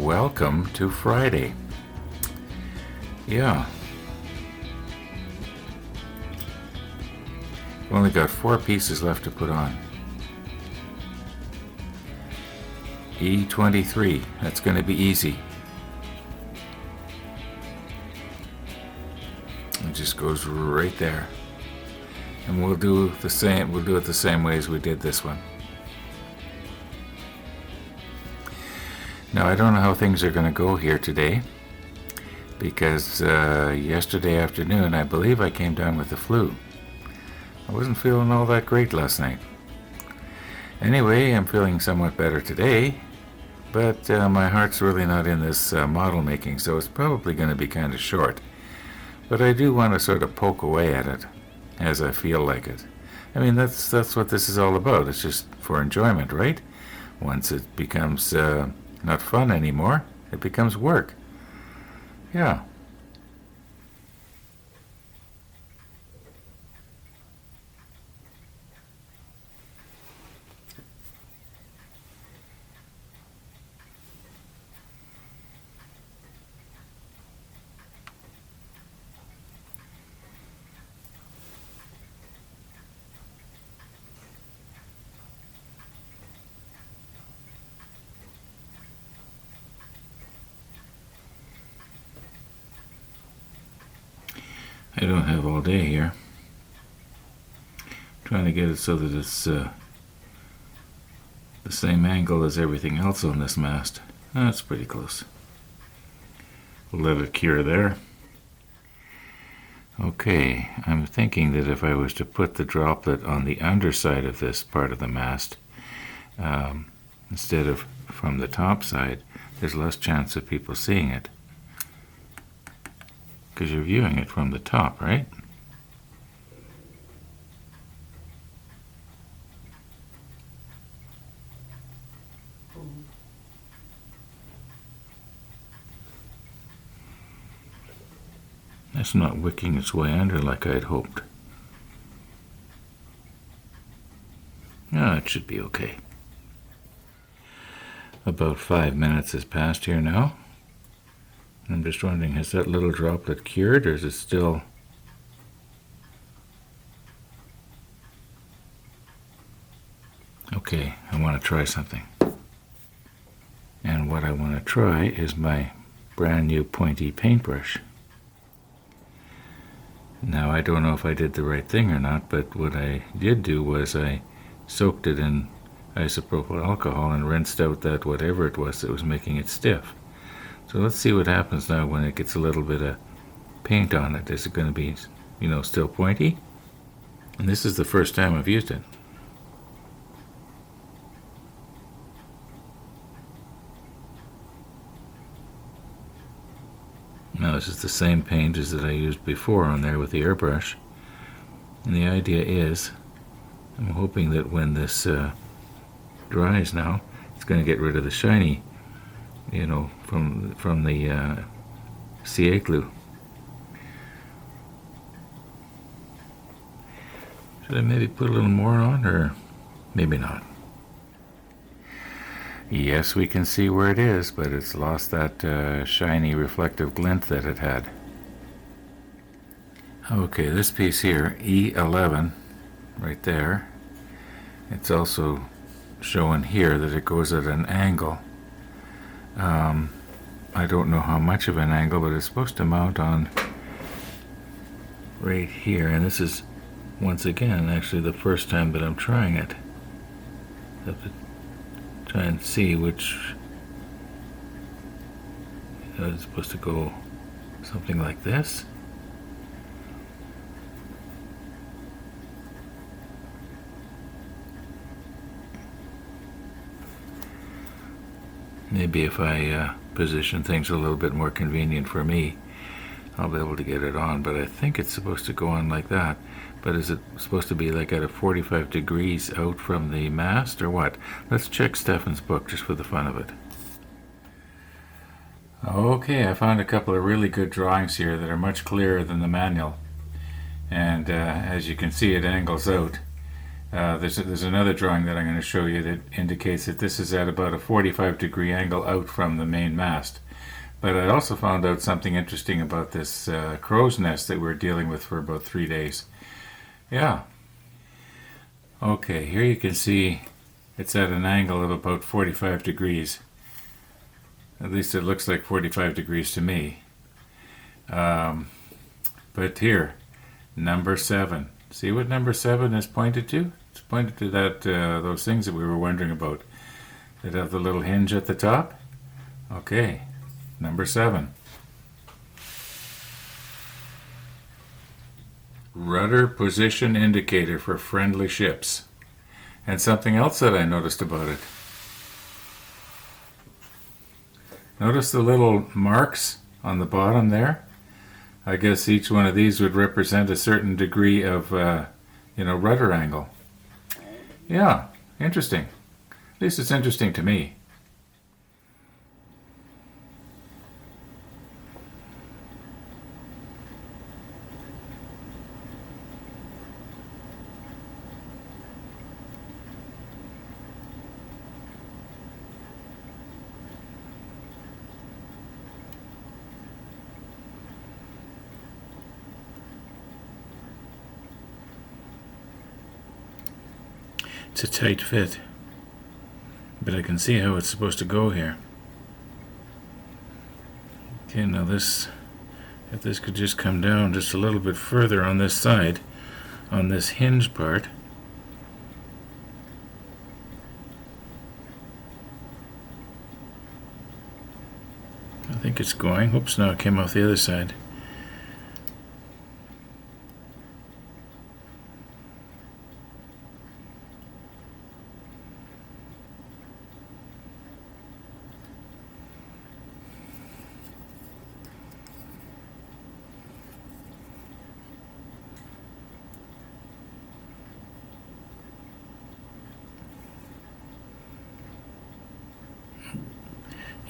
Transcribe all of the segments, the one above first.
welcome to Friday. Yeah. I've only got 4 pieces left to put on. E23, that's going to be easy. It just goes right there. And we'll do it the same way as we did this one. Now I don't know how things are going to go here today, because yesterday afternoon I believe I came down with the flu. I wasn't feeling all that great last night. Anyway, I'm feeling somewhat better today, but my heart's really not in this model making, so it's probably going to be kind of short. But I do want to sort of poke away at it as I feel like it. I mean, that's what this is all about. It's just for enjoyment, right? Once it becomes not fun anymore, it becomes work. Yeah. I don't have all day here. I'm trying to get it so that it's the same angle as everything else on this mast. That's pretty close. We'll let it cure there. Okay, I'm thinking that if I was to put the droplet on the underside of this part of the mast, instead of from the top side, there's less chance of people seeing it. Because you're viewing it from the top, right? That's not wicking its way under like I'd hoped. It should be okay. About 5 minutes has passed here now. I'm just wondering, has that little droplet cured, or is it still... Okay, I want to try something. And what I want to try is my brand new pointy paintbrush. Now, I don't know if I did the right thing or not, but what I did do was I soaked it in isopropyl alcohol and rinsed out that whatever it was that was making it stiff. So let's see what happens now when it gets a little bit of paint on it. Is it going to be, still pointy? And this is the first time I've used it. Now this is the same paint as that I used before on there with the airbrush. And the idea is, I'm hoping that when this dries now, it's going to get rid of the shiny, from the CA glue. Should I maybe put a little more on, or maybe not? Yes, we can see where it is, but it's lost that shiny reflective glint that it had. Okay, this piece here, E11, right there, it's also showing here that it goes at an angle. I don't know how much of an angle, but it's supposed to mount on right here, and this is once again actually the first time that I'm trying it. I have to try and see which is supposed to go something like this. Maybe if I position things a little bit more convenient for me, I'll be able to get it on, but I think it's supposed to go on like that. But is it supposed to be like at a 45 degrees out from the mast, or what? Let's check Stefan's book just for the fun of it. Okay, I found a couple of really good drawings here that are much clearer than the manual. And as you can see, it angles out. There's another drawing that I'm going to show you that indicates that this is at about a 45-degree angle out from the main mast. But I also found out something interesting about this crow's nest that we're dealing with for about 3 days. Yeah. Okay, here you can see it's at an angle of about 45 degrees. At least it looks like 45 degrees to me. But here, number 7. See what number 7 is pointed to? It's pointed to that those things that we were wondering about that have the little hinge at the top. Okay, number 7. Rudder position indicator for friendly ships. And something else that I noticed about it. Notice the little marks on the bottom there? I guess each one of these would represent a certain degree of, rudder angle. Yeah, interesting. At least it's interesting to me. It's a tight fit, but I can see how it's supposed to go here. Okay, now if this could just come down just a little bit further on this side, on this hinge part. I think it's going. Oops, now it came off the other side.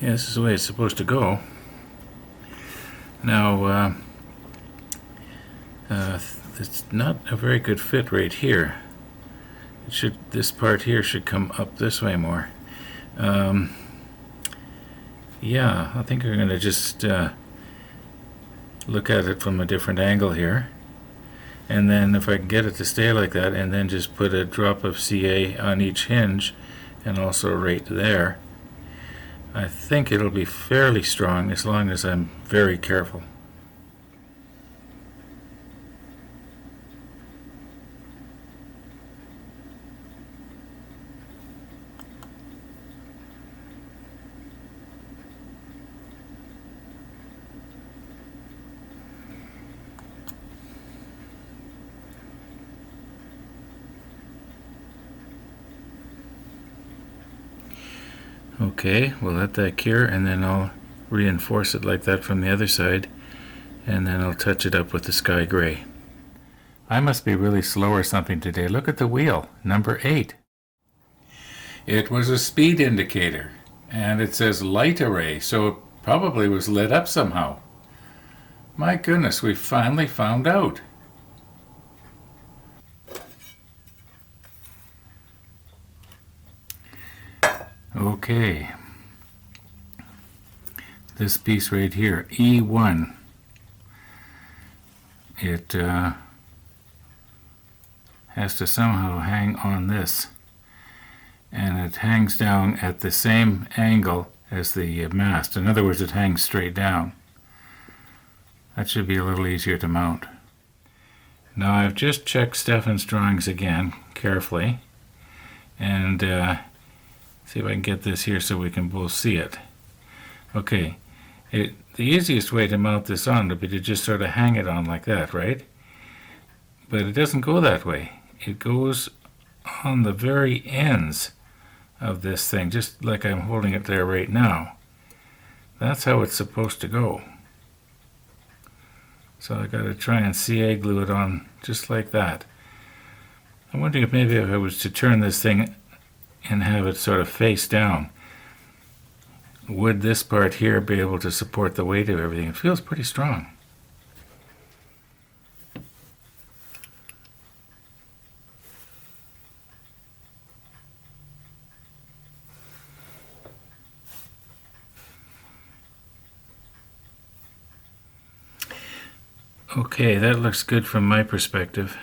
Yeah, this is the way it's supposed to go. Now, it's not a very good fit right here. This part here should come up this way more. Yeah, I think we're going to just look at it from a different angle here. And then if I can get it to stay like that, and then just put a drop of CA on each hinge, and also right there, I think it'll be fairly strong as long as I'm very careful. Okay, we'll let that cure, and then I'll reinforce it like that from the other side, and then I'll touch it up with the sky gray. I must be really slow or something today. Look at the wheel, number 8. It was a speed indicator, and it says light array, so it probably was lit up somehow. My goodness, we finally found out. Okay, this piece right here, E1, it has to somehow hang on this, and it hangs down at the same angle as the mast. In other words, it hangs straight down. That should be a little easier to mount. Now I've just checked Stefan's drawings again carefully, and see if I can get this here so we can both see it. Okay, the easiest way to mount this on would be to just sort of hang it on like that, right? But it doesn't go that way. It goes on the very ends of this thing, just like I'm holding it there right now. That's how it's supposed to go. So I got to try and CA glue it on just like that. I'm wondering if maybe if I was to turn this thing and have it sort of face down, would this part here be able to support the weight of everything? It feels pretty strong. Okay, that looks good from my perspective.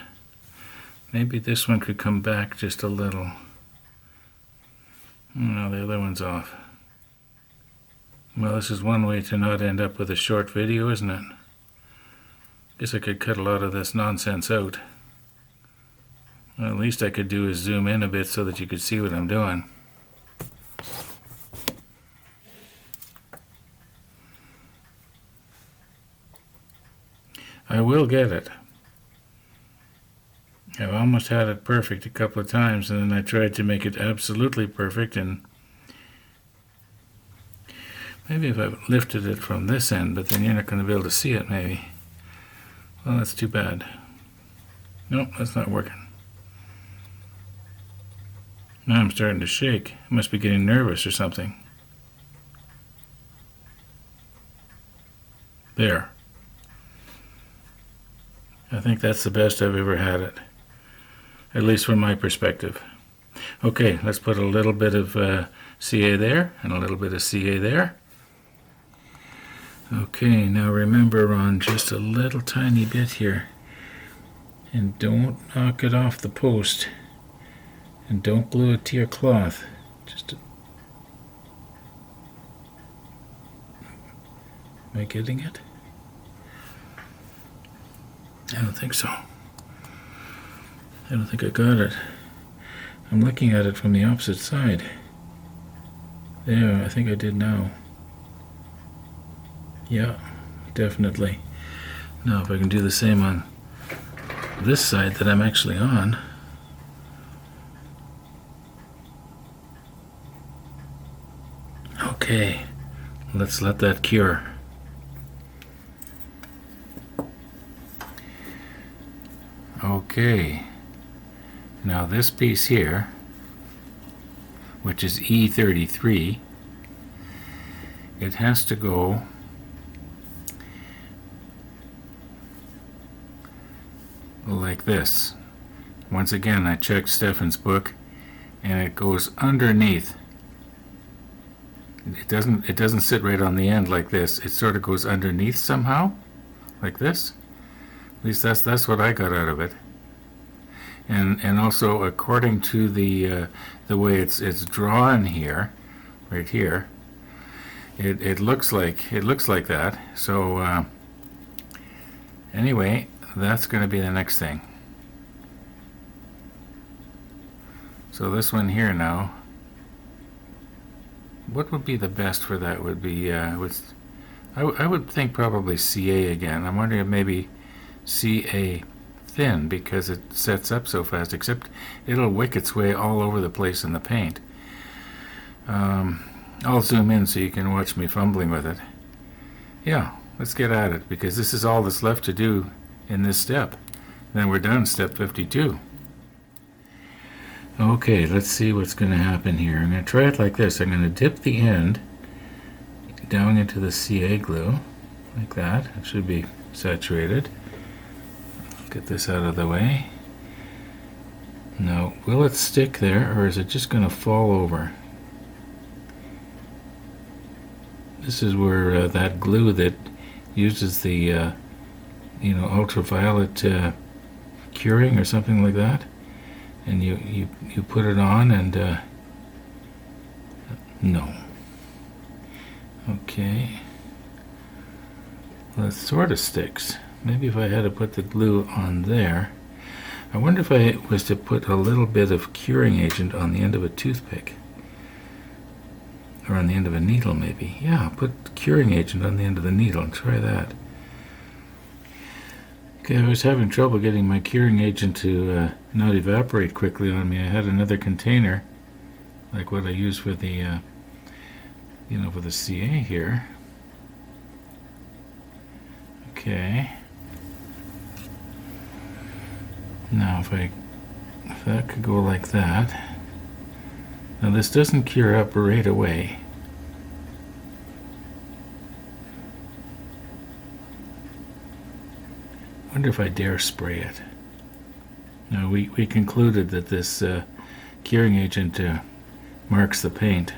Maybe this one could come back just a little. No, the other one's off. Well, this is one way to not end up with a short video, isn't it? Guess I could cut a lot of this nonsense out. Well, at least I could do is zoom in a bit so that you could see what I'm doing. I will get it. I've almost had it perfect a couple of times, and then I tried to make it absolutely perfect, and maybe if I lifted it from this end, but then you're not going to be able to see it, maybe. Well, that's too bad. Nope, that's not working. Now I'm starting to shake. I must be getting nervous or something. There. I think that's the best I've ever had it. At least from my perspective. Okay, let's put a little bit of CA there and a little bit of CA there. Okay, now remember on just a little tiny bit here. And don't knock it off the post. And don't glue it to your cloth. Am I getting it? I don't think so. I don't think I got it. I'm looking at it from the opposite side. There, I think I did now. Yeah, definitely. Now if I can do the same on this side that I'm actually on. Okay, let's let that cure. Okay, now this piece here, which is E33, it has to go like this. Once again, I checked Stefan's book, and it goes underneath. It doesn't sit right on the end like this. It sort of goes underneath somehow, like this. At least that's what I got out of it. And also according to the way it's drawn here, right here, it looks like that. So anyway, that's going to be the next thing. So this one here now, what would be the best for that? Would be I would think probably CA again. I'm wondering if maybe CA thin, because it sets up so fast, except it'll wick its way all over the place in the paint. I'll zoom in so you can watch me fumbling with it. Yeah, let's get at it, because this is all that's left to do in this step. Then we're done, step 52. Okay, let's see what's going to happen here. I'm going to try it like this. I'm going to dip the end down into the CA glue, like that. It should be saturated. Get this out of the way. Now, will it stick there, or is it just going to fall over? This is where that glue that uses the ultraviolet curing or something like that, and you put it on, and no. Okay. Well, it sort of sticks. Maybe if I had to put the glue on there. I wonder if I was to put a little bit of curing agent on the end of a toothpick. Or on the end of a needle, maybe. Yeah, put curing agent on the end of the needle and try that. Okay, I was having trouble getting my curing agent to not evaporate quickly on me. I had another container, like what I use for the, for the CA here. Okay. Now if that could go like that. Now this doesn't cure up right away. I wonder if I dare spray it. Now we concluded that this curing agent marks the paint.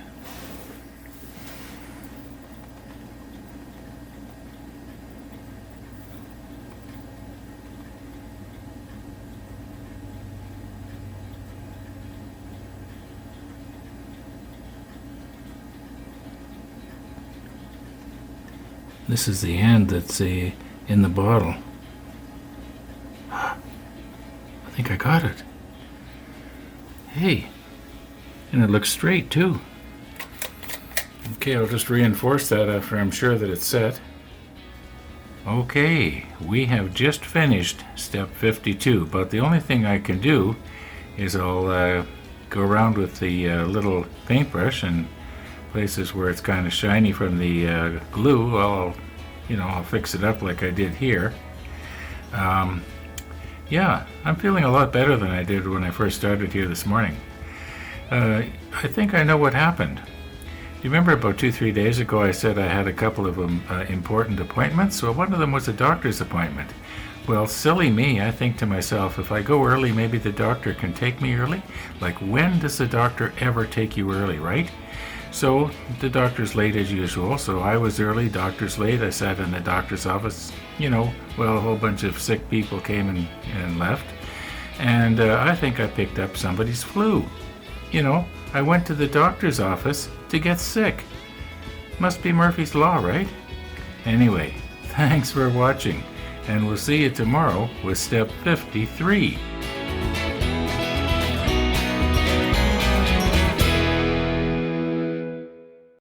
This is the end that's in the bottle. I think I got it. Hey, and it looks straight too. Okay, I'll just reinforce that after I'm sure that it's set. Okay, we have just finished step 52, but the only thing I can do is I'll go around with the little paintbrush, and places where it's kind of shiny from the glue, I'll fix it up like I did here. Yeah, I'm feeling a lot better than I did when I first started here this morning. I think I know what happened. You remember about 2-3 days ago I said I had a couple of important appointments? Well, one of them was a doctor's appointment. Well, silly me, I think to myself, if I go early, maybe the doctor can take me early? Like, when does the doctor ever take you early, right? So the doctor's late as usual, so I was early, doctor's late. I sat in the doctor's office, a whole bunch of sick people came and left. And I think I picked up somebody's flu. I went to the doctor's office to get sick. Must be Murphy's Law, right? Anyway, thanks for watching, and we'll see you tomorrow with step 53.